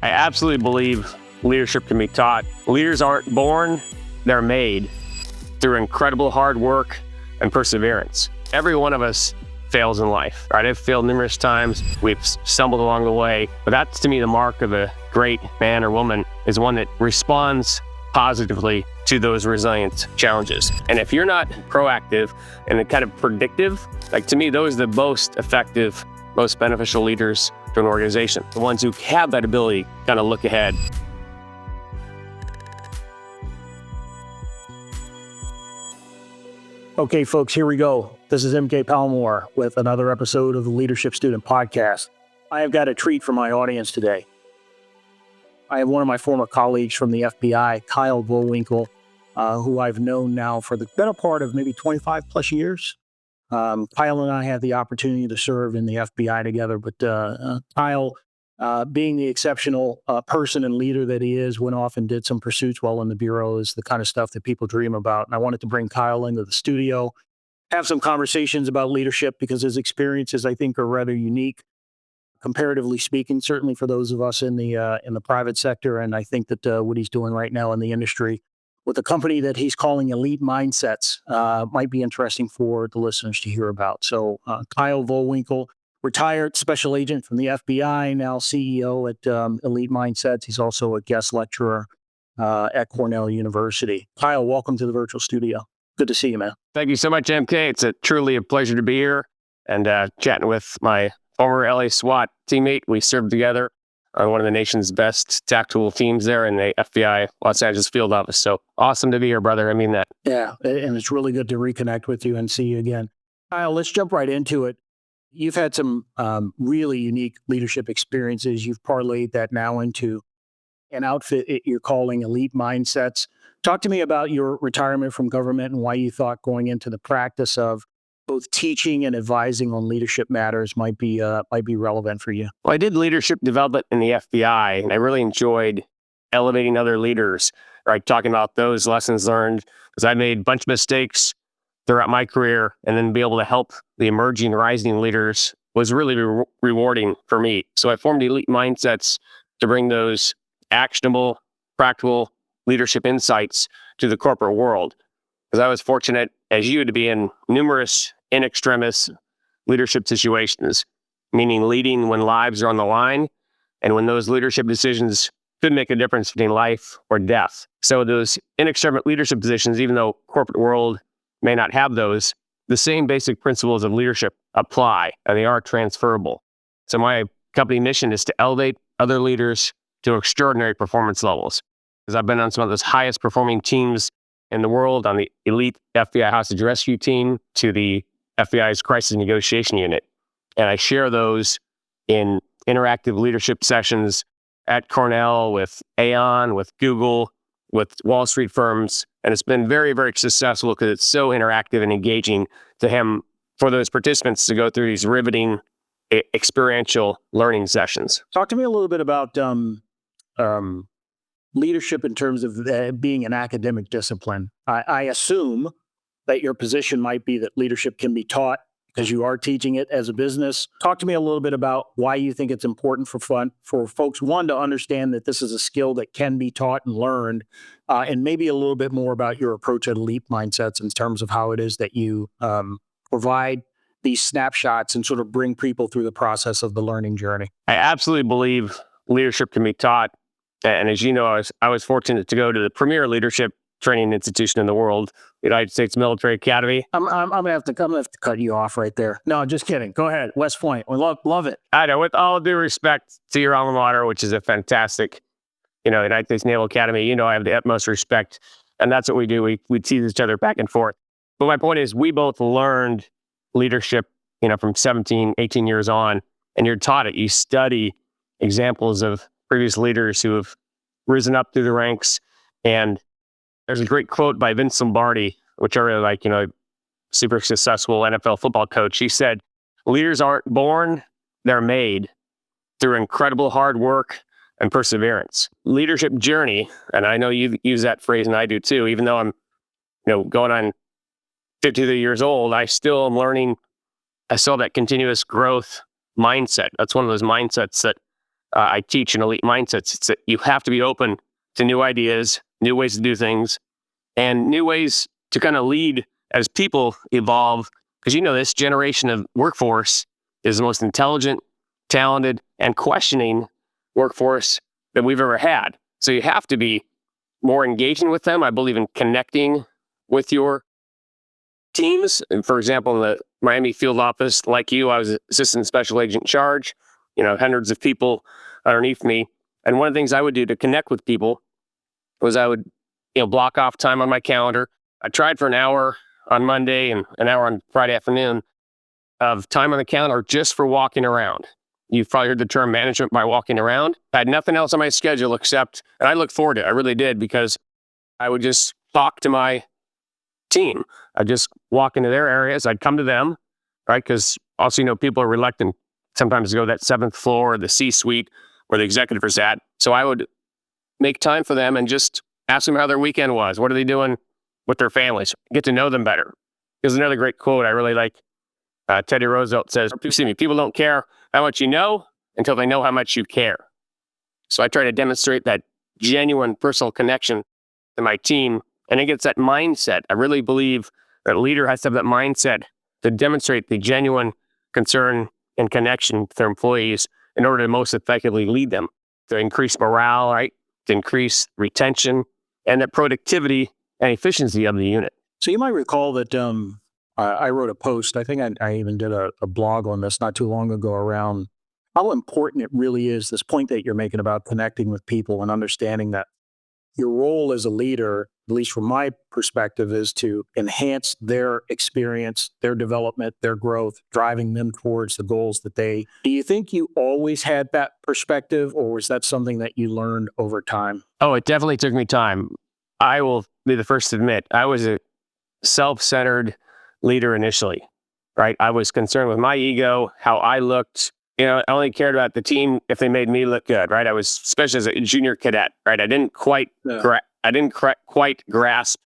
I absolutely believe leadership can be taught. Leaders aren't born, they're made through incredible hard work and perseverance. Every one of us fails in life, right? I've failed numerous times. We've stumbled along the way, but that's to me the mark of a great man or woman is one that responds positively to those resilient challenges. And if you're not proactive and kind of predictive, like to me, those are the most effective, most beneficial leaders to an organization. The ones who have that ability to kind of look ahead. Okay, folks, here we go. This is MK Palmore with another episode of the Leadership Student Podcast. I have got a treat for my audience today. I have one of my former colleagues from the FBI, Kyle Vowinkel, who I've known now for the better part of maybe 25 plus years. Kyle and I had the opportunity to serve in the FBI together, but Kyle, being the exceptional person and leader that he is, went off and did some pursuits while in the Bureau is the kind of stuff that people dream about. And I wanted to bring Kyle into the studio, have some conversations about leadership because his experiences, I think, are rather unique, comparatively speaking, certainly for those of us in the private sector. And I think that what he's doing right now in the industry with a company that he's calling Elite Mindsets might be interesting for the listeners to hear about. So Kyle Vowinkel, retired special agent from the FBI, now CEO at Elite Mindsets. He's also a guest lecturer at Cornell University. Kyle, welcome to the virtual studio. Good to see you, man. Thank you so much, MK. It's truly a pleasure to be here and chatting with my former LA SWAT teammate. We served together on one of the nation's best tactical teams there in the FBI Los Angeles field office. So awesome to be here, brother. I mean that. Yeah, and it's really good to reconnect with you and see you again. Kyle, let's jump right into it. You've had some really unique leadership experiences. You've parlayed that now into an outfit you're calling Elite Mindsets. Talk to me about your retirement from government and why you thought going into the practice of both teaching and advising on leadership matters might be relevant for you. Well, I did leadership development in the FBI, and I really enjoyed elevating other leaders, right? Talking about those lessons learned, because I made a bunch of mistakes throughout my career, and then be able to help the emerging, rising leaders was really rewarding for me. So I formed Elite Mindsets to bring those actionable, practical leadership insights to the corporate world. Because I was fortunate, as you, to be in numerous in extremis leadership situations, meaning leading when lives are on the line and when those leadership decisions could make a difference between life or death. So those in extremis leadership positions, even though corporate world may not have those, the same basic principles of leadership apply, and they are transferable. So my company mission is to elevate other leaders to extraordinary performance levels. Because I've been on some of those highest performing teams in the world, on the elite FBI hostage rescue team to the FBI's crisis negotiation unit. And I share those in interactive leadership sessions at Cornell, with Aon, with Google, with Wall Street firms. And it's been very, very successful because it's so interactive and engaging for those participants to go through these riveting experiential learning sessions. Talk to me a little bit about leadership in terms of being an academic discipline. I assume that your position might be that leadership can be taught because you are teaching it as a business. Talk to me a little bit about why you think it's important for folks, one, to understand that this is a skill that can be taught and learned, and maybe a little bit more about your approach at Elite Mindsets in terms of how it is that you provide these snapshots and sort of bring people through the process of the learning journey. I absolutely believe leadership can be taught. And as you know, I was fortunate to go to the premier leadership training institution in the world, the United States Military Academy. I'm gonna have to cut you off right there. No, just kidding. Go ahead, West Point. We love it. I know, with all due respect to your alma mater, which is a fantastic, United States Naval Academy. I have the utmost respect, and that's what we do. We tease each other back and forth. But my point is, we both learned leadership, from 17, 18 years on, and you're taught it. You study examples of previous leaders who have risen up through the ranks. And there's a great quote by Vince Lombardi, which I really like, super successful NFL football coach. He said, leaders aren't born, they're made through incredible hard work and perseverance. Leadership journey, and I know you use that phrase and I do too, even though I'm, going on 53 years old, I still am learning. I still have that continuous growth mindset. That's one of those mindsets that I teach in elite mindsets. It's that you have to be open to new ideas, new ways to do things, and new ways to kind of lead as people evolve. Because this generation of workforce is the most intelligent, talented, and questioning workforce that we've ever had. So you have to be more engaging with them. I believe in connecting with your teams. And for example, in the Miami field office, like you, I was assistant special agent in charge, hundreds of people underneath me. And one of the things I would do to connect with people was I would, block off time on my calendar. I tried for an hour on Monday and an hour on Friday afternoon of time on the calendar just for walking around. You've probably heard the term management by walking around. I had nothing else on my schedule except, and I looked forward to it. I really did, because I would just talk to my team. I'd just walk into their areas. I'd come to them, right? Because also, people are reluctant sometimes to go to that seventh floor, the C-suite, where the executive is at. So I would make time for them and just ask them how their weekend was. What are they doing with their families? Get to know them better. There's another great quote I really like. Teddy Roosevelt says, people don't care how much you know until they know how much you care. So I try to demonstrate that genuine personal connection to my team. And it gets that mindset. I really believe that a leader has to have that mindset to demonstrate the genuine concern and connection with their employees in order to most effectively lead them, to increase morale, right? To increase retention and the productivity and efficiency of the unit. So you might recall that I wrote a post. I think I even did a blog on this not too long ago around how important it really is, this point that you're making about connecting with people and understanding that your role as a leader, at least from my perspective, is to enhance their experience, their development, their growth, driving them towards the goals that they... Do you think you always had that perspective, or was that something that you learned over time? Oh, it definitely took me time. I will be the first to admit, I was a self-centered leader initially, right? I was concerned with my ego, how I looked. I only cared about the team if they made me look good, right? I was, especially as a junior cadet, right? I didn't quite grasp,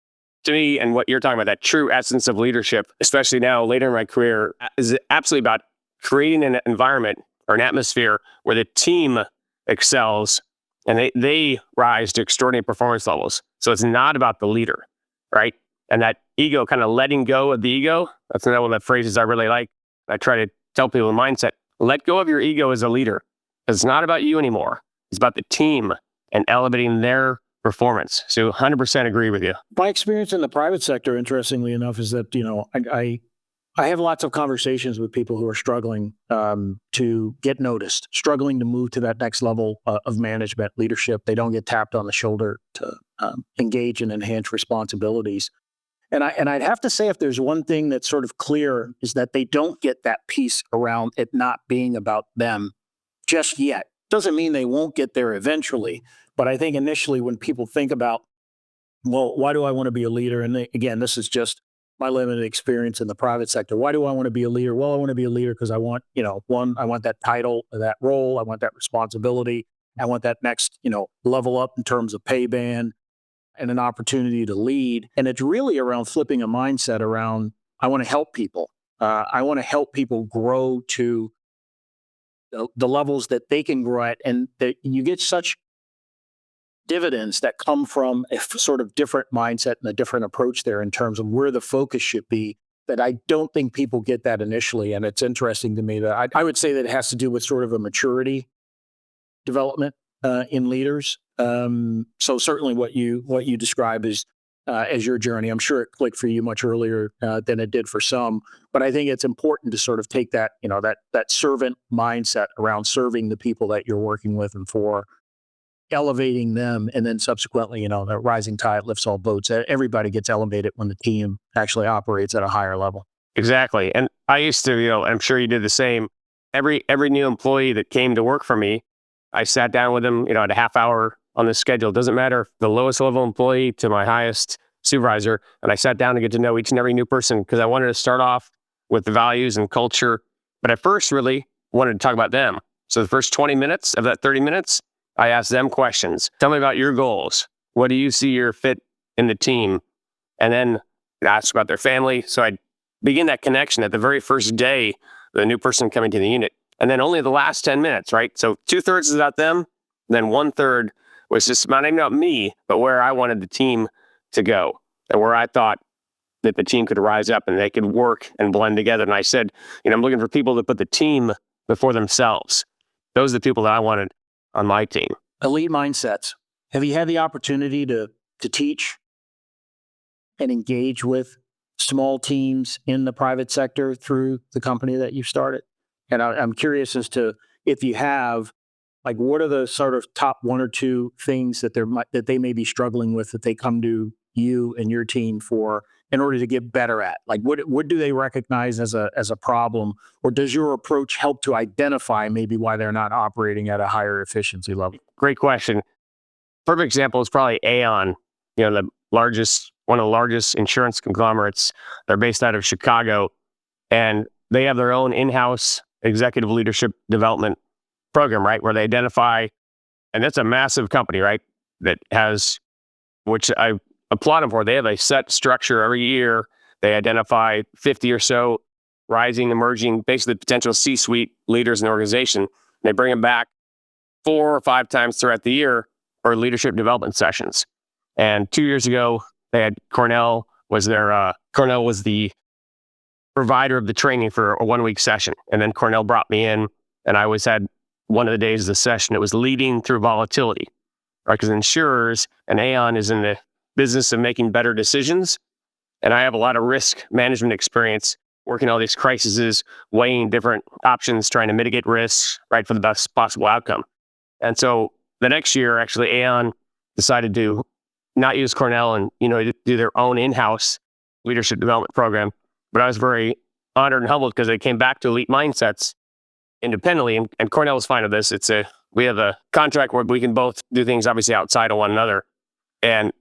to me, and what you're talking about, that true essence of leadership, especially now later in my career, is absolutely about creating an environment or an atmosphere where the team excels and they rise to extraordinary performance levels. So it's not about the leader, right? And that ego, kind of letting go of the ego, that's another one of the phrases I really like. I try to tell people in mindset, let go of your ego as a leader. It's not about you anymore. It's about the team and elevating their performance. So 100% agree with you. My experience in the private sector, interestingly enough, is that, I have lots of conversations with people who are struggling to get noticed, struggling to move to that next level of management leadership. They don't get tapped on the shoulder to engage and enhance responsibilities. And I'd have to say, if there's one thing that's sort of clear, is that they don't get that piece around it not being about them just yet. Doesn't mean they won't get there eventually. But I think initially when people think about, well, why do I want to be a leader? And again, this is just my limited experience in the private sector. Why do I want to be a leader? Well, I want to be a leader because I want, one, I want that title, that role. I want that responsibility. I want that next, level up in terms of pay band and an opportunity to lead. And it's really around flipping a mindset around, I want to help people. I want to help people grow to the levels that they can grow at. And that you get such dividends that come from a sort of different mindset and a different approach there in terms of where the focus should be, that I don't think people get that initially. And it's interesting to me that I would say that it has to do with sort of a maturity development in leaders. So certainly what you describe as your journey, I'm sure it clicked for you much earlier than it did for some. But I think it's important to sort of take that, that servant mindset around serving the people that you're working with and for, elevating them, and then subsequently, the rising tide lifts all boats. Everybody gets elevated when the team actually operates at a higher level. Exactly. And I used to, I'm sure you did the same. Every new employee that came to work for me, I sat down with them, at a half hour on the schedule. It doesn't matter if the lowest level employee to my highest supervisor. And I sat down to get to know each and every new person because I wanted to start off with the values and culture. But I first really wanted to talk about them. So the first 20 minutes of that 30 minutes, I asked them questions. Tell me about your goals. What do you see your fit in the team? And then ask about their family. So I begin that connection at the very first day, the new person coming to the unit. And then only the last 10 minutes, right? So 2/3 is about them. Then 1/3 was just not even about me, but where I wanted the team to go and where I thought that the team could rise up and they could work and blend together. And I said, I'm looking for people that put the team before themselves. Those are the people that I wanted on my team. Elite mindsets. Have you had the opportunity to teach and engage with small teams in the private sector through the company that you've started? And I'm curious as to, if you have, like, what are the sort of top one or two things that they may be struggling with that they come to you and your team for in order to get better at? Like, what do they recognize as a problem, or does your approach help to identify maybe why they're not operating at a higher efficiency level? Great question. Perfect example is probably Aon, one of the largest insurance conglomerates. They're based out of Chicago, and they have their own in-house executive leadership development program, right? Where they identify, and that's a massive company, right? That has, which I applaud them for. They have a set structure every year. They identify 50 or so rising, emerging, basically potential C-suite leaders in the organization. They bring them back 4 or 5 times throughout the year for leadership development sessions. And 2 years ago, they had Cornell was the provider of the training for a 1-week session. And then Cornell brought me in, and I always had one of the days of the session. It was leading through volatility, right? Because insurers and Aon is in the business of making better decisions. And I have a lot of risk management experience working all these crises, weighing different options, trying to mitigate risks, right, for the best possible outcome. And so the next year, actually, Aon decided to not use Cornell and, do their own in-house leadership development program. But I was very honored and humbled because they came back to elite mindsets independently. And Cornell was fine with this. We have a contract where we can both do things obviously outside of one another. And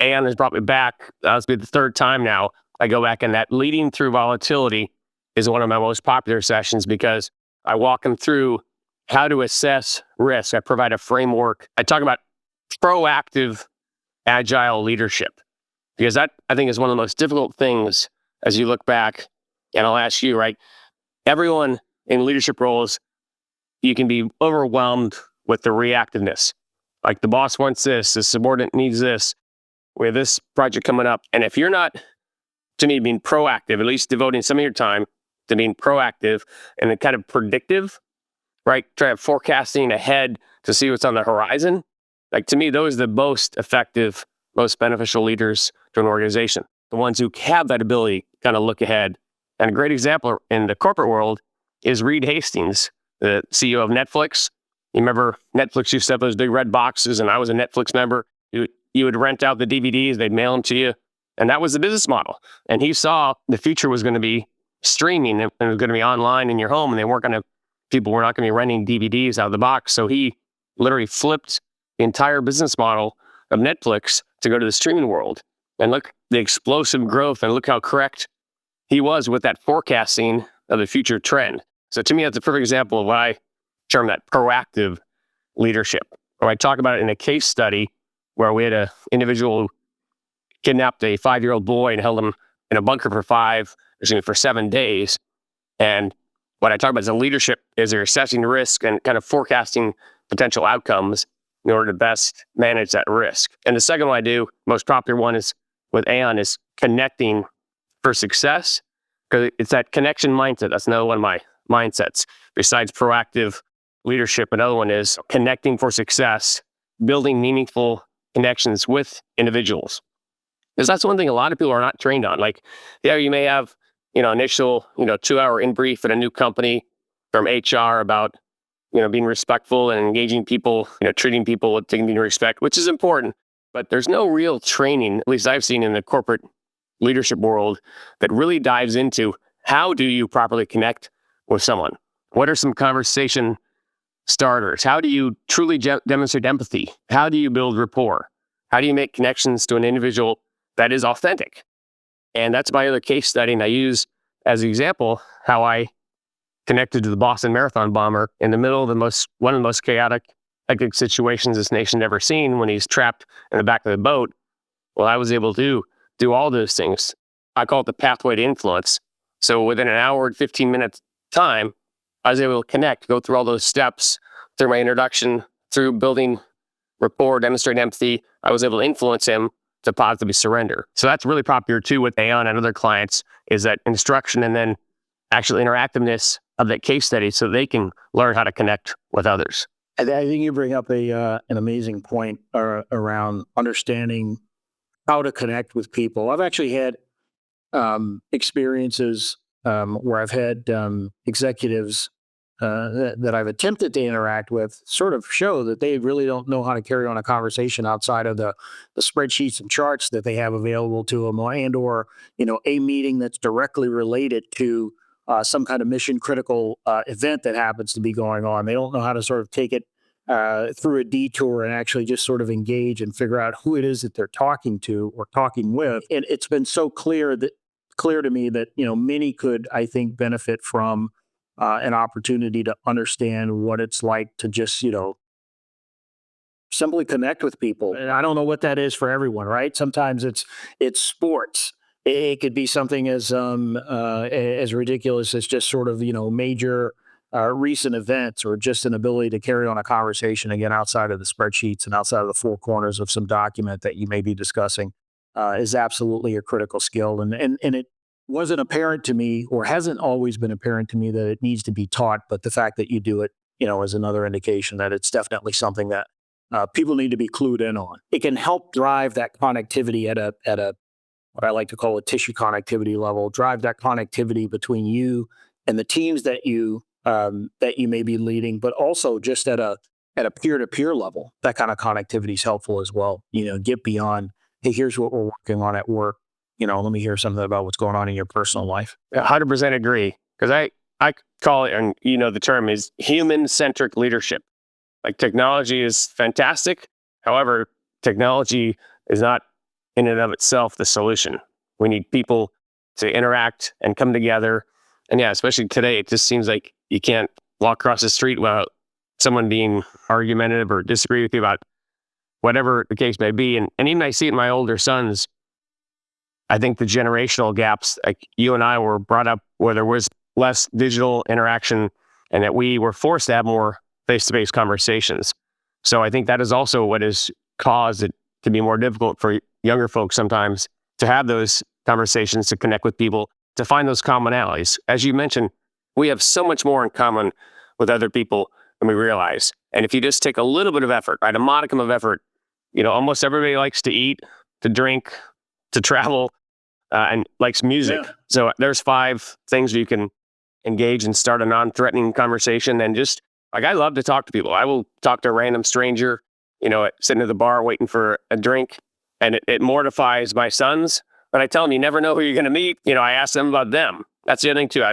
Aon has brought me back. That's been the 3rd time now I go back, and that leading through volatility is one of my most popular sessions because I walk them through how to assess risk. I provide a framework. I talk about proactive, agile leadership, because that, I think, is one of the most difficult things as you look back. And I'll ask you, right? Everyone in leadership roles, you can be overwhelmed with the reactiveness. Like, the boss wants this, the subordinate needs this, we have this project coming up. And if you're not, to me, being proactive, at least devoting some of your time to being proactive and then kind of predictive, right? Try to forecasting ahead to see what's on the horizon. Like, to me, those are the most effective, most beneficial leaders to an organization. The ones who have that ability to kind of look ahead. And a great example in the corporate world is Reed Hastings, the CEO of Netflix. You remember Netflix used to have those big red boxes, and I was a Netflix member. You would rent out the DVDs, they'd mail them to you. And that was the business model. And he saw the future was going to be streaming, and it was going to be online in your home, and people were not going to be renting DVDs out of the box. So he literally flipped the entire business model of Netflix to go to the streaming world. And look, the explosive growth, and look how correct he was with that forecasting of the future trend. So to me, that's a perfect example of what I term that proactive leadership. Or I talk about it in a case study where we had an individual who kidnapped a 5-year-old boy and held him in a bunker for 7 days. And what I talk about as a leadership is they're assessing risk and kind of forecasting potential outcomes in order to best manage that risk. And the second one I do, most popular one is with Aon, is connecting for success, because it's that connection mindset. That's another one of my mindsets. Besides proactive leadership, another one is connecting for success, building meaningful connections with individuals. Because that's one thing a lot of people are not trained on. Like, you may have, initial, 2-hour in brief at a new company from HR about, being respectful and engaging people, treating people with dignity and respect, which is important. But there's no real training, at least I've seen in the corporate leadership world, that really dives into how do you properly connect with someone? What are some conversation starters? How do you truly demonstrate empathy? How do you build rapport? How do you make connections to an individual that is authentic? And that's my other case study. And I use as an example how I connected to the Boston Marathon bomber in the middle of one of the most chaotic, hectic situations this nation ever seen, when he's trapped in the back of the boat. Well, I was able to do all those things. I call it the pathway to influence. So within an hour and 15 minutes time, I was able to connect, go through all those steps through my introduction, through building rapport, demonstrating empathy. I was able to influence him to positively surrender. So that's really popular too with Aon and other clients, is that instruction and then actual interactiveness of that case study so they can learn how to connect with others. I think you bring up an amazing point around understanding how to connect with people. I've actually had experiences where I've had executives that I've attempted to interact with sort of show that they really don't know how to carry on a conversation outside of the spreadsheets and charts that they have available to them, or a meeting that's directly related to some kind of mission critical event that happens to be going on. They don't know how to sort of take it through a detour and actually just sort of engage and figure out who it is that they're talking to or talking with. And it's been so clear to me that many could, I think, benefit from an opportunity to understand what it's like to just simply connect with people. And I don't know what that is for everyone, right? Sometimes it's sports. It could be something as ridiculous as just sort of major recent events, or just an ability to carry on a conversation again outside of the spreadsheets and outside of the four corners of some document that you may be discussing is absolutely a critical skill. And it wasn't apparent to me, or hasn't always been apparent to me, that it needs to be taught. But the fact that you do it, is another indication that it's definitely something that people need to be clued in on. It can help drive that connectivity at a what I like to call a tissue connectivity level. Drive that connectivity between you and the teams that you may be leading, but also just at a peer-to-peer level. That kind of connectivity is helpful as well. Get beyond, hey, here's what we're working on at work. Let me hear something about what's going on in your personal life. 100% agree. Because I call it, and the term is human-centric leadership. Like, technology is fantastic. However, technology is not in and of itself the solution. We need people to interact and come together. And yeah, especially today, it just seems like you can't walk across the street without someone being argumentative or disagree with you about whatever the case may be. And even I see it in my older sons. I think the generational gaps, like you and I were brought up where there was less digital interaction and that we were forced to have more face-to-face conversations. So I think that is also what has caused it to be more difficult for younger folks sometimes to have those conversations, to connect with people, to find those commonalities. As you mentioned, we have so much more in common with other people than we realize. And if you just take a little bit of effort, right, a modicum of effort, almost everybody likes to eat, to drink, to travel, and likes music. Yeah. So there's 5 things where you can engage and start a non-threatening conversation. And just I love to talk to people. I will talk to a random stranger, sitting at the bar waiting for a drink, and it mortifies my sons. But I tell them, you never know who you're going to meet. I ask them about them. That's the other thing too.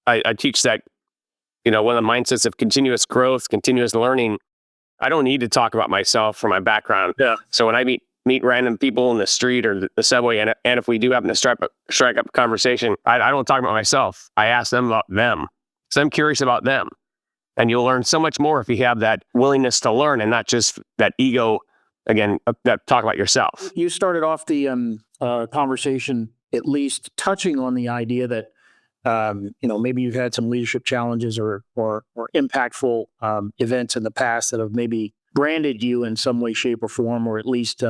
I teach that, one of the mindsets of continuous growth, continuous learning. I don't need to talk about myself or my background. Yeah. So when I meet random people in the street or the subway, and if we do happen to strike up a conversation, I don't talk about myself. I ask them about them. So I'm curious about them. And you'll learn so much more if you have that willingness to learn and not just that ego, again, that talk about yourself. You started off the conversation at least touching on the idea that, maybe you've had some leadership challenges or impactful events in the past that have maybe branded you in some way, shape, or form, or at least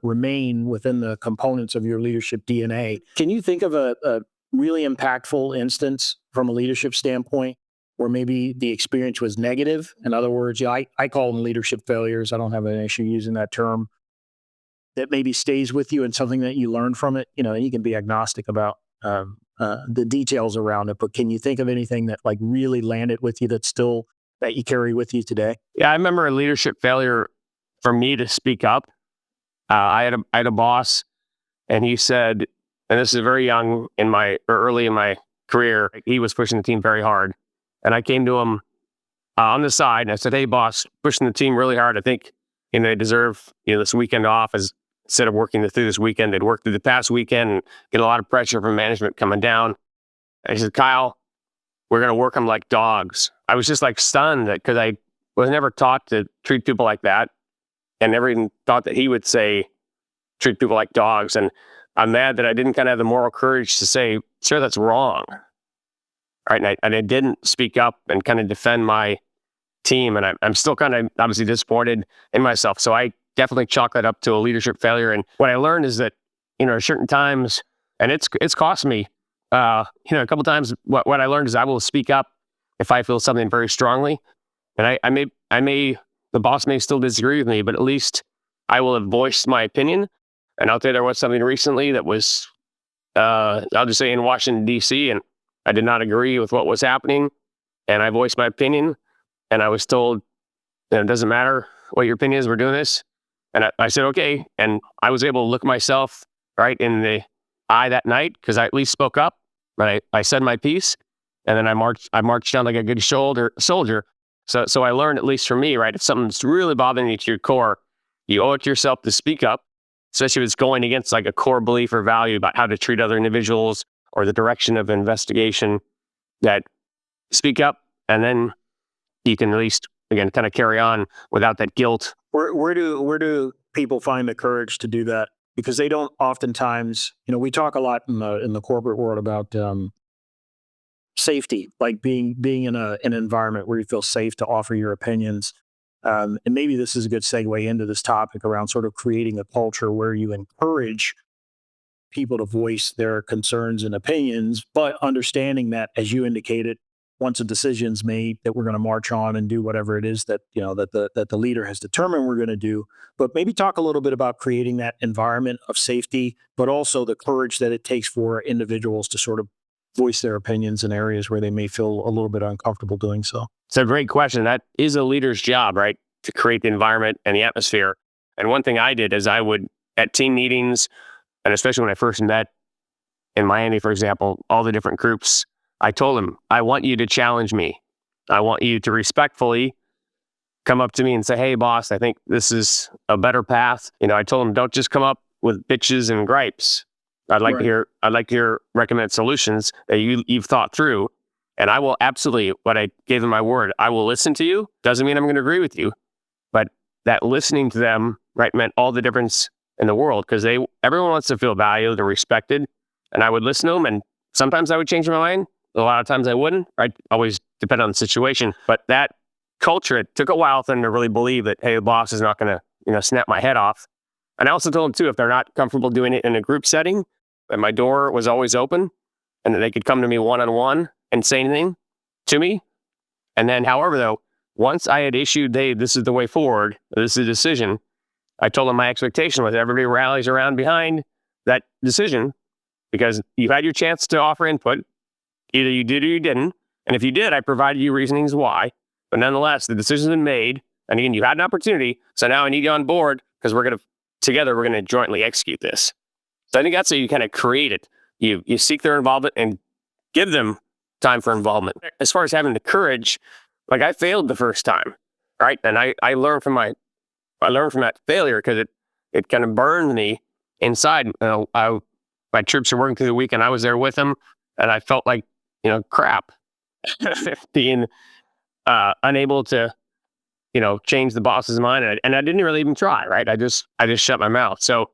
remain within the components of your leadership DNA. Can you think of a really impactful instance from a leadership standpoint where maybe the experience was negative? In other words, I call them leadership failures. I don't have an issue using that term. That maybe stays with you and something that you learn from it. And you can be agnostic about the details around it, but can you think of anything that really landed with you that you carry with you today? Yeah, I remember a leadership failure for me to speak up. I had a boss, and he said, and this is very young early in my career, he was pushing the team very hard. And I came to him on the side and I said, hey boss, pushing the team really hard. I think, they deserve, this weekend off, as instead of working through this weekend, they'd work through the past weekend and get a lot of pressure from management coming down. And he said, Kyle, we're going to work them like dogs. I was just stunned because I was never taught to treat people like that, and never even thought that he would say, treat people like dogs. And I'm mad that I didn't kind of have the moral courage to say, sir, that's wrong. right? And I didn't speak up and kind of defend my team. And I'm still kind of obviously disappointed in myself. So I definitely chalk that up to a leadership failure. And what I learned is that, at certain times, and it's cost me, a couple times, what I learned is I will speak up if I feel something very strongly. And the boss may still disagree with me, but at least I will have voiced my opinion. And I'll tell you, there was something recently that was, I'll just say in Washington, D.C., and I did not agree with what was happening. And I voiced my opinion. And I was told, it doesn't matter what your opinion is, we're doing this. And I said, okay. And I was able to look myself right in the eye that night because I at least spoke up, but I said my piece. And then I marched down like a good soldier. So I learned, at least for me, right, if something's really bothering you to your core, you owe it to yourself to speak up, especially if it's going against like a core belief or value about how to treat other individuals or the direction of investigation. That speak up, and then you can at least, again, kind of carry on without that guilt. Where do people find the courage to do that? Because they don't oftentimes, we talk a lot in the corporate world about safety, like being in an environment where you feel safe to offer your opinions. And maybe this is a good segue into this topic around sort of creating a culture where you encourage people to voice their concerns and opinions, but understanding that, as you indicated, once a decision's made, that we're going to march on and do whatever it is that that the leader has determined we're going to do. But maybe talk a little bit about creating that environment of safety, but also the courage that it takes for individuals to sort of voice their opinions in areas where they may feel a little bit uncomfortable doing so. It's a great question. That is a leader's job, right? To create the environment and the atmosphere. And one thing I did is I would, at team meetings, and especially when I first met in Miami, for example, all the different groups, I told them, I want you to challenge me. I want you to respectfully come up to me and say, hey, boss, I think this is a better path. I told them, don't just come up with bitches and gripes. I'd like to hear recommended solutions that you've thought through. And I will absolutely, what I gave them my word, I will listen to you. Doesn't mean I'm going to agree with you, but that listening to them, right, meant all the difference in the world, because everyone wants to feel valued and respected. And I would listen to them, and sometimes I would change my mind. A lot of times I wouldn't. Right? Always depend on the situation. But that culture, it took a while for them to really believe that, hey, the boss is not going to, snap my head off. And I also told them too, if they're not comfortable doing it in a group setting, that my door was always open, and that they could come to me one-on-one and say anything to me. And then, however, though, once I had issued, this is the way forward, this is a decision, I told them my expectation was everybody rallies around behind that decision, because you had your chance to offer input. Either you did or you didn't. And if you did, I provided you reasonings why. But nonetheless, the decision's been made. And again, you had an opportunity. So now I need you on board, because we're going to jointly execute this. So I think that's how you kind of create it. You seek their involvement and give them time for involvement. As far as having the courage, like I failed the first time, right? And I learned from that failure, because it kind of burned me inside. My troops were working through the week, and I was there with them, and I felt like, crap, being unable to, change the boss's mind, and I didn't really even try. Right? I just shut my mouth. So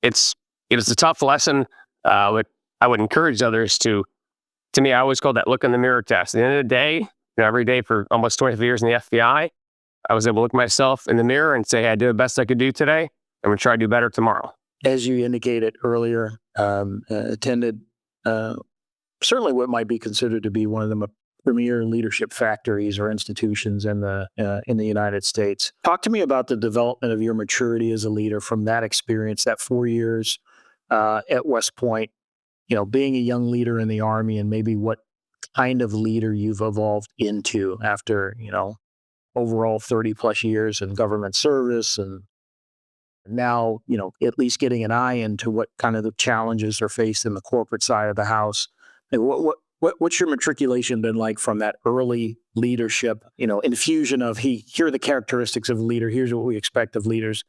it was a tough lesson. But I would encourage others to me, I always call that look in the mirror test. At the end of the day, every day for almost 25 years in the FBI, I was able to look myself in the mirror and say, hey, I did the best I could do today. I'm going to try to do better tomorrow. As you indicated earlier, attended certainly what might be considered to be one of the premier leadership factories or institutions in the United States. Talk to me about the development of your maturity as a leader from that experience, that 4 years at West Point, being a young leader in the Army, and maybe what kind of leader you've evolved into after, overall 30 plus years in government service, and now, at least getting an eye into what kind of the challenges are faced in the corporate side of the house. And what's your matriculation been like from that early leadership, infusion of, here are the characteristics of a leader, here's what we expect of leaders,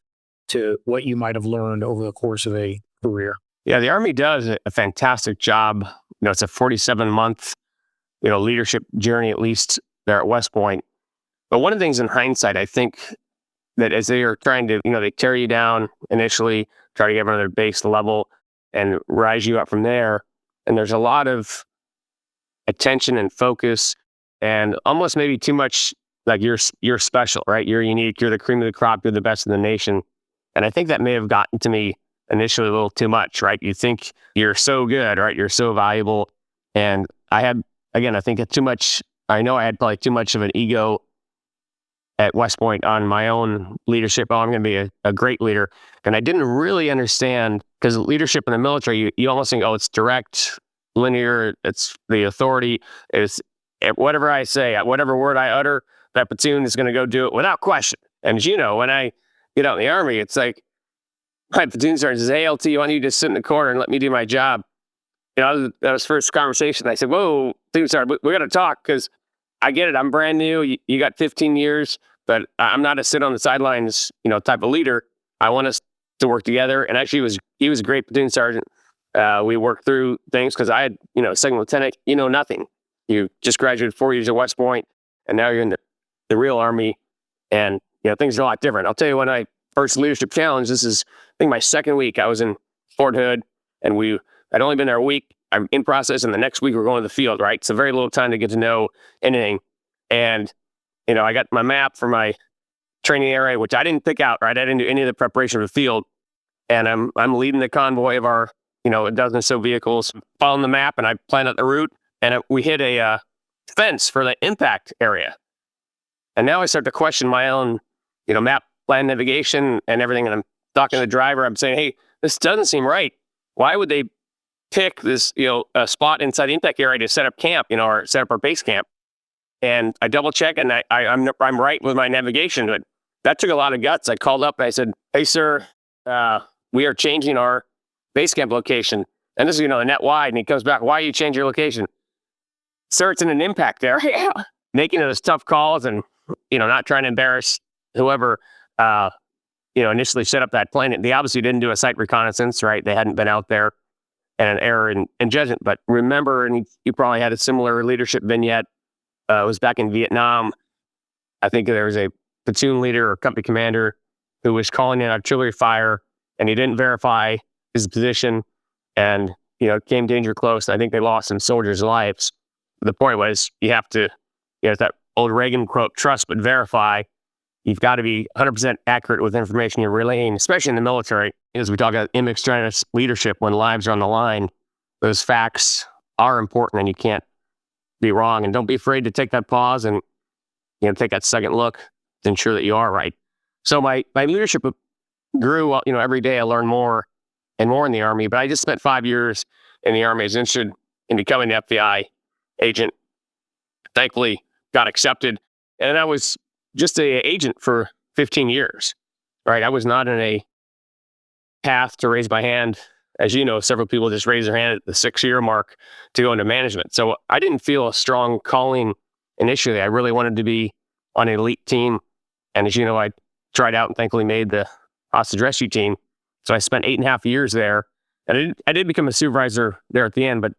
to what you might have learned over the course of a career? Yeah, the Army does a fantastic job. It's a 47-month, leadership journey, at least there at West Point. But one of the things in hindsight, I think that as they are trying to, they tear you down initially, try to get another base level and rise you up from there. And there's a lot of attention and focus, and almost maybe too much like you're special, right? You're unique. You're the cream of the crop. You're the best in the nation. And I think that may have gotten to me initially a little too much, right? You think you're so good, right? You're so valuable. And I had, again, I think too much. I know I had probably too much of an ego at West Point on my own leadership. Oh, I'm going to be a great leader. And I didn't really understand, because leadership in the military, you almost think, oh, it's direct, linear, it's the authority. It's whatever I say, whatever word I utter, that platoon is going to go do it without question. And as you know, when I get out in the Army, it's like my platoon sergeant says, hey, LT, why don't you just sit in the corner and let me do my job? That was first conversation. I said, whoa, platoon sergeant, we got to talk, because I get it. I'm brand new. You got 15 years, but I'm not a sit on the sidelines, type of leader. I want us to work together. And actually, he was a great platoon sergeant. We worked through things, because I had, second lieutenant, nothing. You just graduated 4 years at West Point, and now you're in the real Army, and things are a lot different. I'll tell you, when I first leadership challenge, this is, I think, my second week. I was in Fort Hood, and I'd only been there a week. I'm in process, and the next week we're going to the field, right? So very little time to get to know anything. And, I got my map for my training area, which I didn't pick out, right? I didn't do any of the preparation for the field. And I'm leading the convoy of our, a dozen or so vehicles, following the map, and I planned out the route, and we hit a fence for the impact area. And now I start to question my own, map, plan, navigation, and everything. And I'm talking to the driver. I'm saying, hey, this doesn't seem right. Why would they pick this, a spot inside the impact area to set up camp, or set up our base camp? And I double check, and I'm right with my navigation, but that took a lot of guts. I called up and I said, hey, sir, we are changing our base camp location. And this is, the net wide. And he comes back, why you change your location? Sir, it's in an impact area. Making those tough calls and, not trying to embarrass whoever, initially set up that plane. They obviously didn't do a site reconnaissance, right? They hadn't been out there, and an error in judgment. But remember, and you probably had a similar leadership vignette. It was back in Vietnam. I think there was a platoon leader or company commander who was calling in artillery fire, and he didn't verify his position, and came danger close. I think they lost some soldiers' lives. The point was, you have to, it's that old Reagan quote, trust but verify. You've got to be 100% accurate with information you're relaying, especially in the military. As we talk about extraneous leadership, when lives are on the line, those facts are important, and you can't be wrong. And don't be afraid to take that pause and take that second look to ensure that you are right. So my leadership grew. Every day I learned more and more in the Army. But I just spent 5 years in the Army. I was interested in becoming an FBI agent. Thankfully, got accepted, and I was just an agent for 15 years. Right, I was not in a path to raise my hand. As you know, several people just raise their hand at the 6-year mark to go into management. So I didn't feel a strong calling initially. I really wanted to be on an elite team. And as you know, I tried out and thankfully made the hostage rescue team. So I spent 8.5 years there. And I did become a supervisor there at the end, but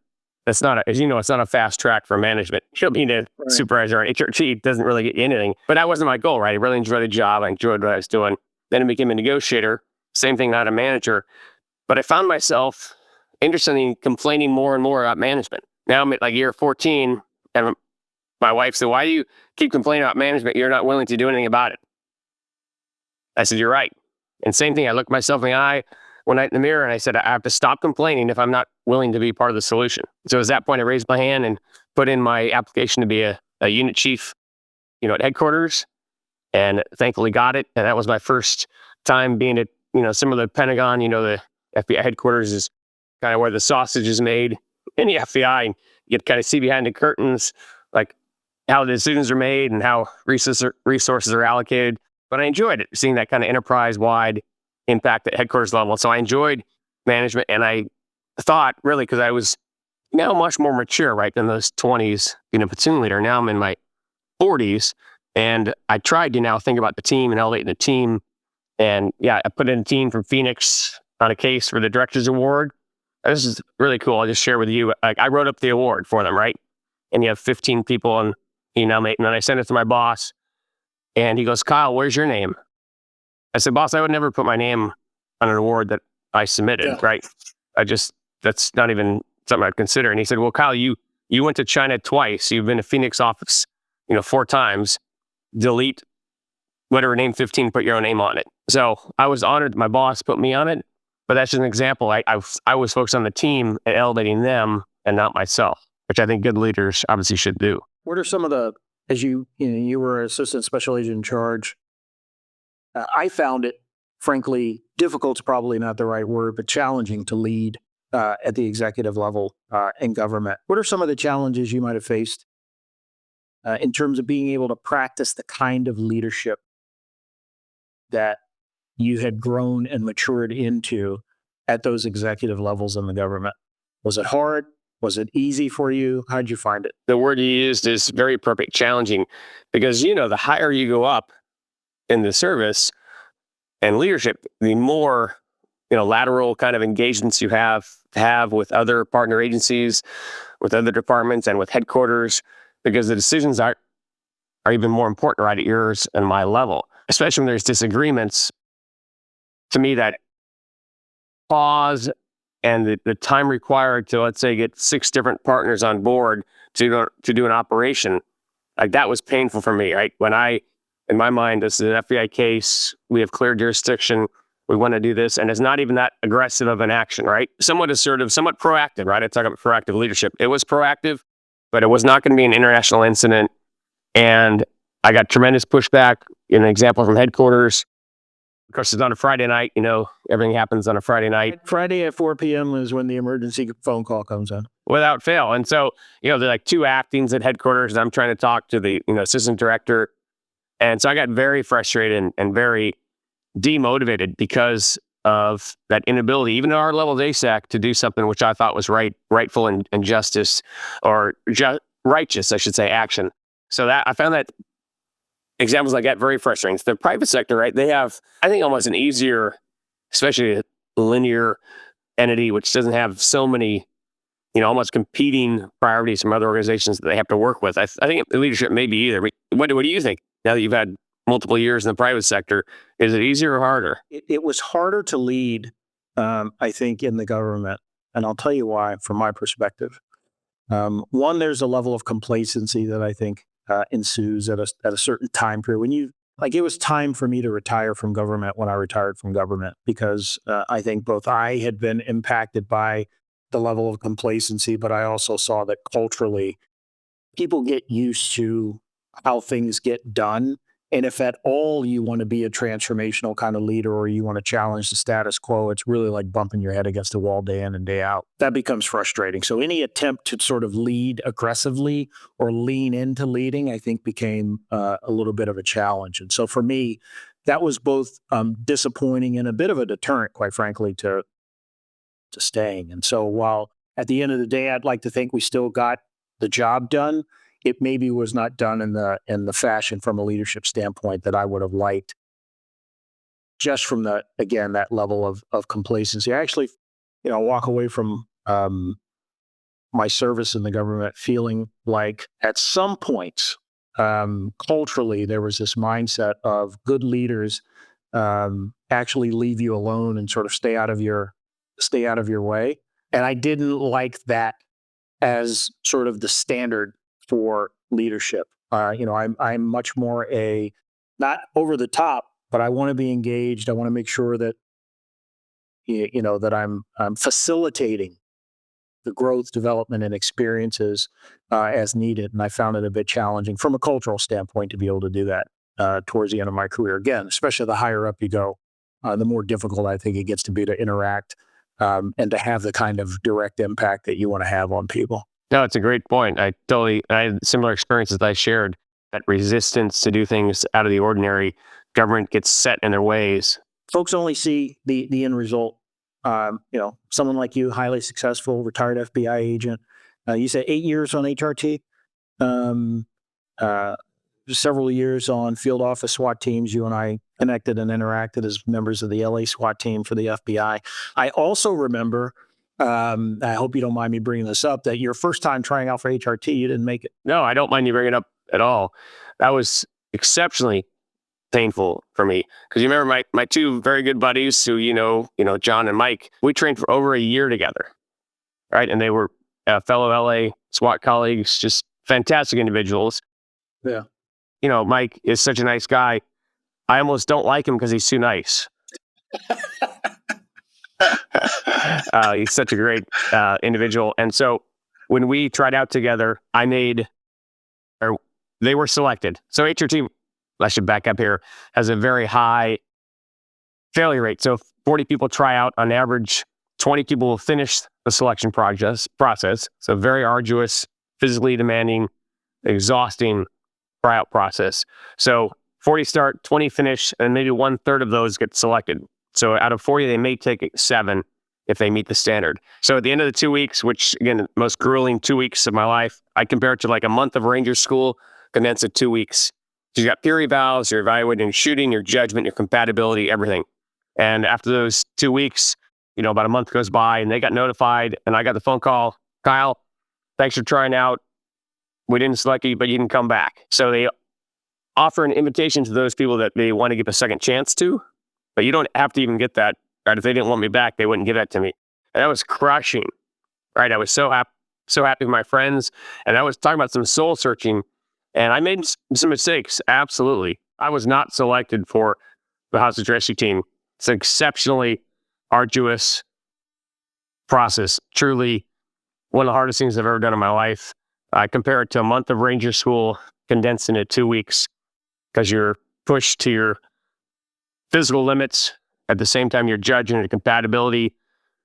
that's not, as you know, it's not a fast track for management. Being a supervisor on HRT doesn't really get you anything. But that wasn't my goal, right? I really enjoyed the job. I enjoyed what I was doing. Then I became a negotiator. Same thing, not a manager. But I found myself interested in complaining more and more about management. Now I'm at like year 14, and my wife said, why do you keep complaining about management? You're not willing to do anything about it. I said, you're right. And same thing, I looked myself in the eye one night in the mirror, and I said, I have to stop complaining if I'm not willing to be part of the solution. So at that point, I raised my hand and put in my application to be a unit chief, at headquarters, and thankfully got it. And that was my first time being at, some of the Pentagon, the FBI headquarters is kind of where the sausage is made in the FBI. And you get to kind of see behind the curtains, like how the decisions are made and how resources are allocated. But I enjoyed it, seeing that kind of enterprise-wide impact at headquarters level. So I enjoyed management, and I thought, really, because I was now much more mature, right, than those 20s being a platoon leader. Now I'm in my 40s, and I tried to now think about the team and elevating the team. And yeah, I put in a team from Phoenix on a case for the Director's Award. This is really cool. I'll just share with you. I wrote up the award for them, right? And you have 15 people, and and then I sent it to my boss, and he goes, Kyle, where's your name? I said, boss, I would never put my name on an award that I submitted, right? That's not even something I'd consider. And he said, well, Kyle, you You went to China twice. You've been to Phoenix office, 4 times. Delete whatever name 15, put your own name on it. So I was honored that my boss put me on it, but that's just an example. I was focused on the team and elevating them and not myself, which I think good leaders obviously should do. What are some of the, as you were assistant special agent in charge, I found it, frankly, difficult's probably not the right word, but challenging to lead at the executive level in government. What are some of the challenges you might have faced in terms of being able to practice the kind of leadership that you had grown and matured into at those executive levels in the government? Was it hard? Was it easy for you? How'd you find it? The word you used is very appropriate, challenging, because, the higher you go up in the service and leadership, the more, lateral kind of engagements you have with other partner agencies, with other departments, and with headquarters, because the decisions are even more important right at yours and my level, especially when there's disagreements. To me, that pause and the time required to, let's say, get 6 different partners on board to do an operation, like that was painful for me, right? In my mind, this is an FBI case, we have clear jurisdiction, we want to do this, and it's not even that aggressive of an action, right? Somewhat assertive, somewhat proactive, right? I talk about proactive leadership. It was proactive, but it was not going to be an international incident. And I got tremendous pushback. An example from headquarters. Of course, it's on a Friday night. Everything happens on a Friday night. Friday at 4 p.m. is when the emergency phone call comes in. Without fail. And so, there are like 2 actings at headquarters, and I'm trying to talk to the, assistant director. And so I got very frustrated and very demotivated because of that inability, even at our level of ASAC, to do something which I thought was rightful and justice, or righteous, I should say, action. So that I found that examples like that very frustrating. The private sector, right? They have, I think, almost an easier, especially a linear entity, which doesn't have so many, almost competing priorities from other organizations that they have to work with. I think leadership may be either. What do you think? Now that you've had multiple years in the private sector, is it easier or harder? It was harder to lead, I think, in the government. And I'll tell you why, from my perspective. One, there's a level of complacency that I think ensues at a certain time period. When it was time for me to retire from government when I retired from government, because I think both I had been impacted by the level of complacency, but I also saw that culturally people get used to how things get done. And if at all you want to be a transformational kind of leader, or you want to challenge the status quo, it's really like bumping your head against a wall day in and day out. That becomes frustrating. So any attempt to sort of lead aggressively or lean into leading, I think, became a little bit of a challenge. And so for me, that was both disappointing and a bit of a deterrent, quite frankly, to staying. And so while at the end of the day, I'd like to think we still got the job done, it maybe was not done in the fashion from a leadership standpoint that I would have liked, just from that level of complacency. I actually, walk away from my service in the government feeling like at some point, culturally, there was this mindset of good leaders actually leave you alone and sort of stay out of your way. And I didn't like that as sort of the standard for leadership. I'm much more not over the top, but I want to be engaged. I want to make sure that that I'm facilitating the growth, development, and experiences as needed. And I found it a bit challenging from a cultural standpoint to be able to do that towards the end of my career. Again, especially the higher up you go, the more difficult I think it gets to be to interact and to have the kind of direct impact that you want to have on people. No, it's a great point. I had similar experiences that I shared. That resistance to do things out of the ordinary, government gets set in their ways. Folks only see the end result. Someone like you, highly successful, retired FBI agent. You said 8 years on HRT, several years on field office SWAT teams. You and I connected and interacted as members of the LA SWAT team for the FBI. I also remember, I hope you don't mind me bringing this up, that your first time trying out for HRT, you didn't make it. No, I don't mind you bringing it up at all. That was exceptionally painful for me, because you remember my 2 very good buddies who, John and Mike, we trained for over a year together, right? And they were fellow LA SWAT colleagues, just fantastic individuals. Yeah. Mike is such a nice guy. I almost don't like him because he's too nice. He's such a great individual. And so when we tried out together, they were selected. So HRT, I should back up here, has a very high failure rate. So 40 people try out on average, 20 people will finish the selection process. So very arduous, physically demanding, exhausting tryout process. So 40 start, 20 finish, and maybe 1/3 of those get selected. So out of 40, they may take 7 if they meet the standard. So at the end of the 2 weeks, which again, the most grueling 2 weeks of my life, I compare it to like a month of Ranger school condensed in 2 weeks. So you got peer evals, you're evaluating your shooting, your judgment, your compatibility, everything. And after those 2 weeks, about a month goes by and they got notified and I got the phone call, Kyle, thanks for trying out. We didn't select you, but you can come back. So they offer an invitation to those people that they want to give a second chance to, but you don't have to even get that. Right? If they didn't want me back, they wouldn't give that to me. And that was crushing. Right? I was so happy with my friends, and I was talking about some soul searching, and I made some mistakes. Absolutely, I was not selected for the hostage rescue team. It's an exceptionally arduous process. Truly, one of the hardest things I've ever done in my life. I compare it to a month of Ranger school condensed into 2 weeks because you're pushed to your physical limits. At the same time, your judgment, your compatibility,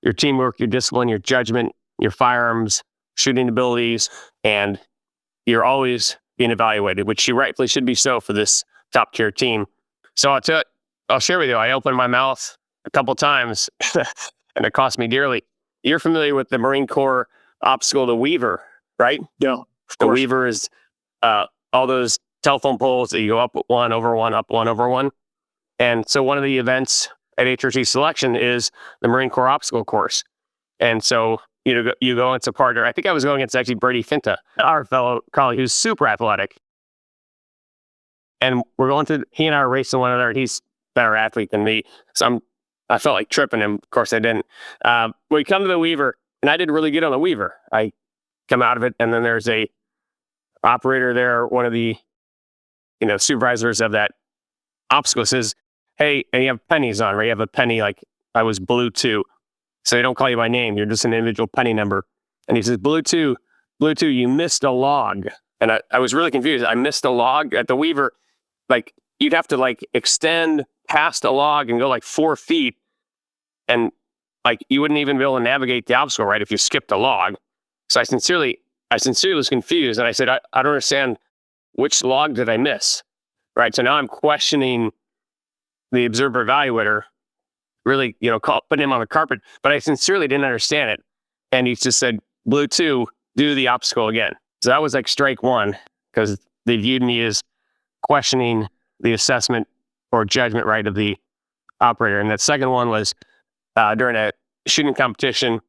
your teamwork, your discipline, your judgment, your firearms, shooting abilities, and you're always being evaluated, which you rightfully should be so for this top tier team. So I'll share with you, I opened my mouth a couple times and it cost me dearly. You're familiar with the Marine Corps obstacle, the Weaver, right? Yeah. The Weaver is all those telephone poles that you go up one, over one, up one, over one. And so one of the events at HRT selection is the Marine Corps obstacle course. And so you go against a partner. I think I was going against actually Brady Finta, our fellow colleague who's super athletic. And we're going through, he and I are racing one another, and he's a better athlete than me. So I felt like tripping him. Of course I didn't. We come to the Weaver, and I did really good on the Weaver. I come out of it, and then there's a operator there, one of the supervisors of that obstacle says, hey, and you have pennies on, right? You have a penny, like I was blue 2. So they don't call you by name. You're just an individual penny number. And he says, blue 2, you missed a log. And I was really confused. I missed a log at the Weaver. Like you'd have to like extend past a log and go like 4 feet. And like you wouldn't even be able to navigate the obstacle, right? If you skipped a log. So I sincerely was confused. And I said, I don't understand, which log did I miss? Right. So now I'm questioning the observer evaluator, really, putting him on the carpet, but I sincerely didn't understand it. And he just said, blue 2, do the obstacle again. So that was like strike 1, because they viewed me as questioning the assessment or judgment right of the operator. And that second one was during a shooting competition.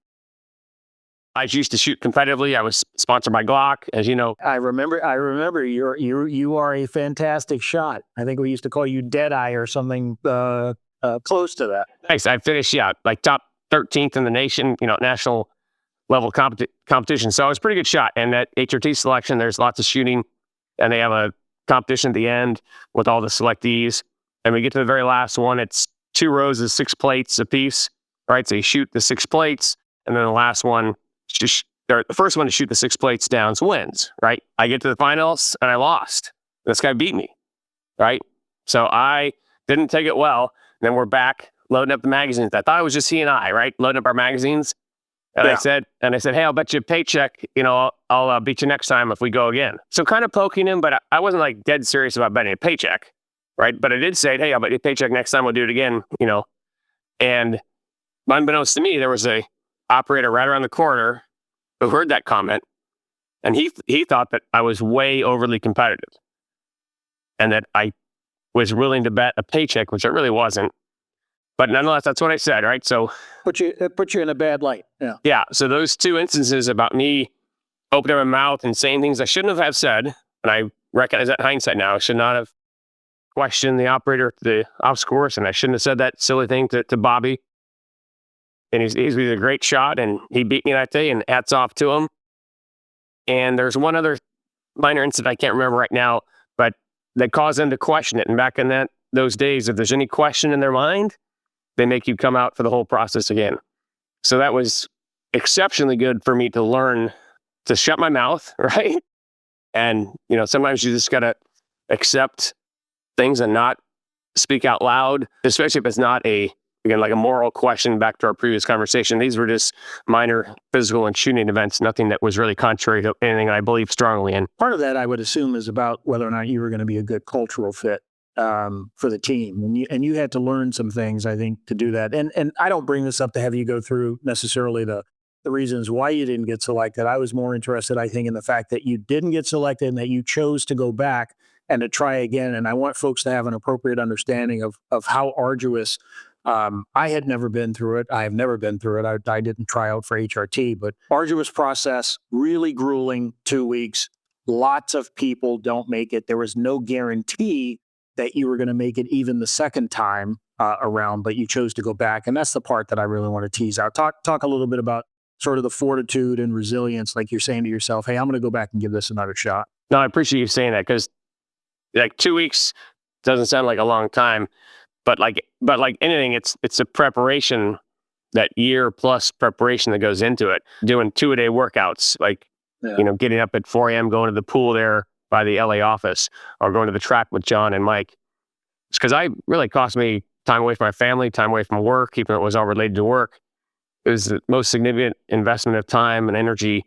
I used to shoot competitively. I was sponsored by Glock, as you know. I remember you are a fantastic shot. I think we used to call you Deadeye or something close to that. Thanks. I finished, like top 13th in the nation, national level competition. So I was a pretty good shot. And at HRT selection, there's lots of shooting, and they have a competition at the end with all the selectees. And we get to the very last one. It's 2 rows of 6 plates apiece, right? So you shoot the 6 plates, and then the last one, the first one to shoot the 6 plates down wins, right? I get to the finals and I lost. This guy beat me, right? So I didn't take it well. And then we're back loading up the magazines. I thought it was just he and I, right? Loading up our magazines. And I said, hey, I'll bet you a paycheck, I'll beat you next time if we go again. So kind of poking him, but I wasn't like dead serious about betting a paycheck, right? But I did say, hey, I'll bet you a paycheck next time, we'll do it again, And unbeknownst to me, there was a operator right around the corner who heard that comment, and he thought that I was way overly competitive and that I was willing to bet a paycheck, which I really wasn't. But nonetheless, that's what I said, right? So it put you in a bad light. Yeah. Yeah. So those 2 instances about me opening my mouth and saying things I shouldn't have said, and I recognize that in hindsight now, I should not have questioned the operator at the obstacle course, and I shouldn't have said that silly thing to Bobby. And he's a great shot, and he beat me that day, and hats off to him. And there's one other minor incident I can't remember right now, but that caused them to question it. And back in those days, if there's any question in their mind, they make you come out for the whole process again. So that was exceptionally good for me to learn to shut my mouth, right? And, sometimes you just got to accept things and not speak out loud, especially if it's not like a moral question. Back to our previous conversation, these were just minor physical and shooting events, nothing that was really contrary to anything I believe strongly in. Part of that, I would assume, is about whether or not you were going to be a good cultural fit for the team. And you had to learn some things, I think, to do that. And I don't bring this up to have you go through necessarily the reasons why you didn't get selected. I was more interested, I think, in the fact that you didn't get selected and that you chose to go back and to try again. And I want folks to have an appropriate understanding of how arduous. I had never been through it. I have never been through it. I didn't try out for HRT, but arduous process, really grueling 2 weeks. Lots of people don't make it. There was no guarantee that you were going to make it even the second time around, but you chose to go back. And that's the part that I really want to tease out. Talk a little bit about sort of the fortitude and resilience, like you're saying to yourself, hey, I'm going to go back and give this another shot. No, I appreciate you saying that, because like 2 weeks doesn't sound like a long time, but like anything, it's a preparation, that year plus preparation that goes into it. Doing 2-a-day workouts, like, getting up at 4 a.m., going to the pool there by the LA office, or going to the track with John and Mike. It's because I really cost me time away from my family, time away from work, even though it was all related to work. It was the most significant investment of time and energy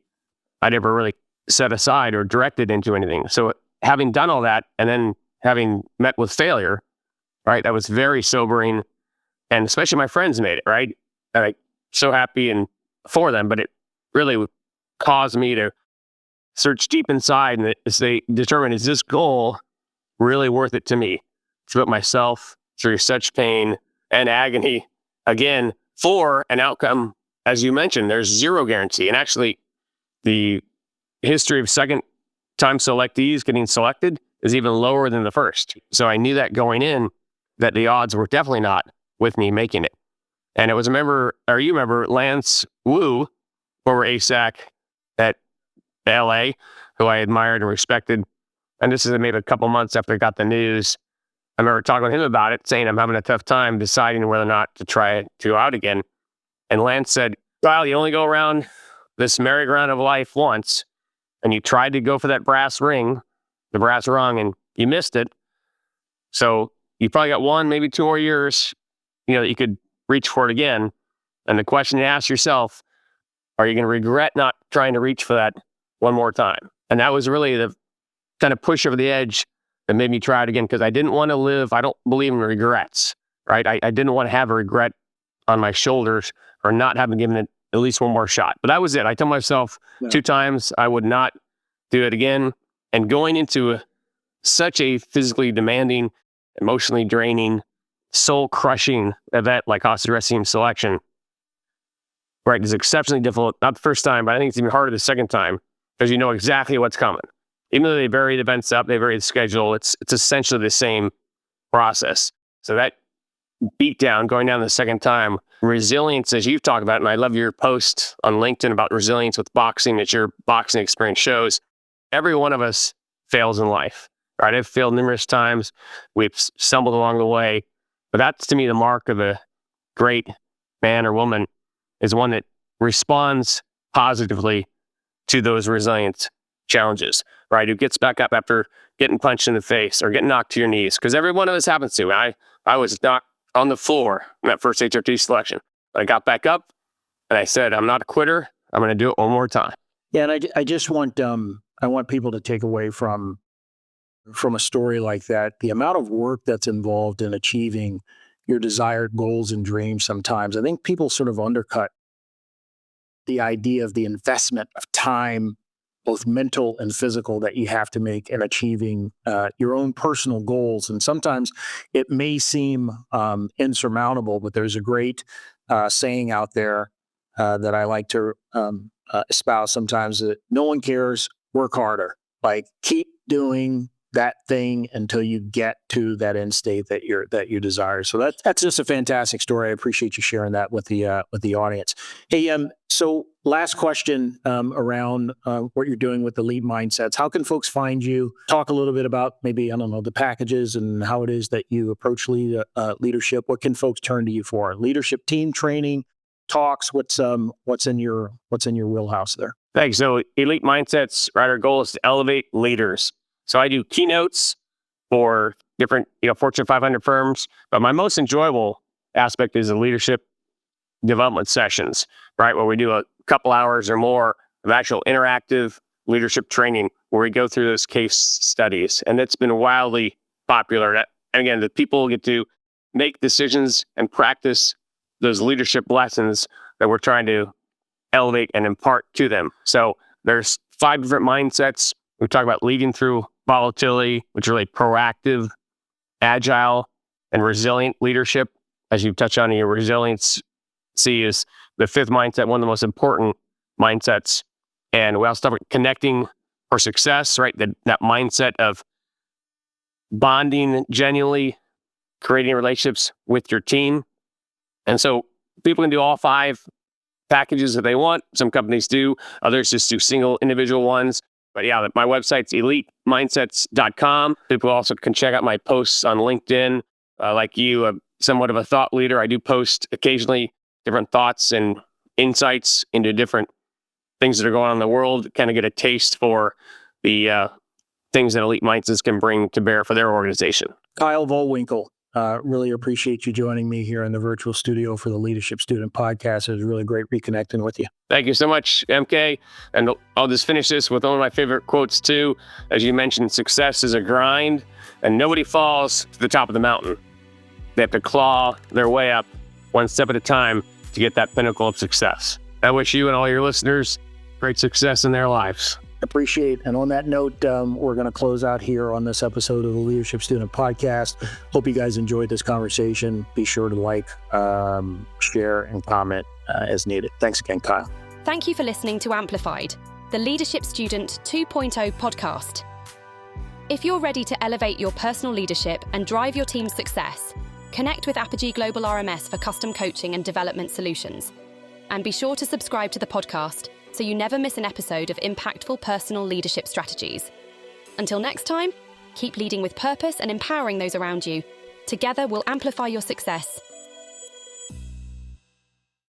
I'd ever really set aside or directed into anything. So having done all that, and then having met with failure, right, that was very sobering. And especially my friends made it, right? And I'm so happy and for them, but it really caused me to search deep inside and say, determine, is this goal really worth it to me? To put myself through such pain and agony again for an outcome, as you mentioned, there's zero guarantee. And actually, the history of second time selectees getting selected is even lower than the first. So I knew that going in, that the odds were definitely not with me making it. And it was you remember Lance Wu, former ASAC at LA, who I admired and respected. And this is maybe a couple months after I got the news. I remember talking with him about it, saying I'm having a tough time deciding whether or not to try to go out again. And Lance said, Kyle, you only go around this merry-go-round of life once, and you tried to go for that brass ring, the brass rung, and you missed it. So you probably got 1, maybe 2 more years, that you could reach for it again. And the question you ask yourself, are you going to regret not trying to reach for that one more time? And that was really the kind of push over the edge that made me try it again, because I didn't want to live. I don't believe in regrets, right? I didn't want to have a regret on my shoulders or not having given it at least one more shot. But that was it. I told myself 2 times I would not do it again. And going into such a physically demanding, emotionally draining, soul-crushing event like hostage rescue team selection, right, is exceptionally difficult. Not the first time, but I think it's even harder the second time, because you know exactly what's coming. Even though they vary the events up, they vary the schedule, it's essentially the same process. So that beatdown going down the second time, resilience, as you've talked about, and I love your post on LinkedIn about resilience with boxing, that your boxing experience shows. Every one of us fails in life, right? I've failed numerous times. We've stumbled along the way. But that's, to me, the mark of a great man or woman, is one that responds positively to those resilient challenges, right? Who gets back up after getting punched in the face or getting knocked to your knees. Because every one of us happens to. I was knocked on the floor in that first HRT selection. But I got back up and I said, I'm not a quitter. I'm going to do it one more time. Yeah, and I just want I want people to take away from a story like that, the amount of work that's involved in achieving your desired goals and dreams. Sometimes I think people sort of undercut the idea of the investment of time, both mental and physical, that you have to make in achieving your own personal goals. And sometimes it may seem insurmountable, but there's a great saying out there that I like to espouse sometimes, that no one cares, work harder. Like, keep doing that thing until you get to that end state that you desire. So that's just a fantastic story. I appreciate you sharing that with the audience. Hey, so Last question around what you're doing with Elite Mindsets. How can folks find you? Talk a little bit about maybe, I don't know, the packages and how it is that you approach leadership. What can folks turn to you for? Leadership team training, talks. What's in your wheelhouse there? Thanks. So Elite Mindsets, right? Our goal is to elevate leaders. So I do keynotes for different, Fortune 500 firms, but my most enjoyable aspect is the leadership development sessions, right? Where we do a couple hours or more of actual interactive leadership training where we go through those case studies. And it's been wildly popular. And again, the people get to make decisions and practice those leadership lessons that we're trying to elevate and impart to them. So there's 5 different mindsets. We talk about leading through volatility, which is really proactive, agile, and resilient leadership. As you've touched on, your resilience is the 5th mindset, one of the most important mindsets. And we also talk about connecting for success, right? That mindset of bonding genuinely, creating relationships with your team. And so people can do all 5 packages if they want. Some companies do, others just do single individual ones. But yeah, my website's elitemindsets.com. People also can check out my posts on LinkedIn. Like you, somewhat of a thought leader, I do post occasionally different thoughts and insights into different things that are going on in the world, kind of get a taste for the things that Elite Mindsets can bring to bear for their organization. Kyle Vowinkel, really appreciate you joining me here in the virtual studio for the Leadership Student Podcast. It was really great reconnecting with you. Thank you so much, MK. And I'll just finish this with one of my favorite quotes too. As you mentioned, success is a grind and nobody falls to the top of the mountain. They have to claw their way up one step at a time to get that pinnacle of success. I wish you and all your listeners great success in their lives. Appreciate. And on that note, we're going to close out here on this episode of the Leadership Student Podcast. Hope you guys enjoyed this conversation. Be sure to like, share, and comment as needed. Thanks again, Kyle. Thank you for listening to Amplified, the Leadership Student 2.0 podcast. If you're ready to elevate your personal leadership and drive your team's success, connect with Apogee Global RMS for custom coaching and development solutions. And be sure to subscribe to the podcast so you never miss an episode of impactful personal leadership strategies. Until next time, keep leading with purpose and empowering those around you. Together, we'll amplify your success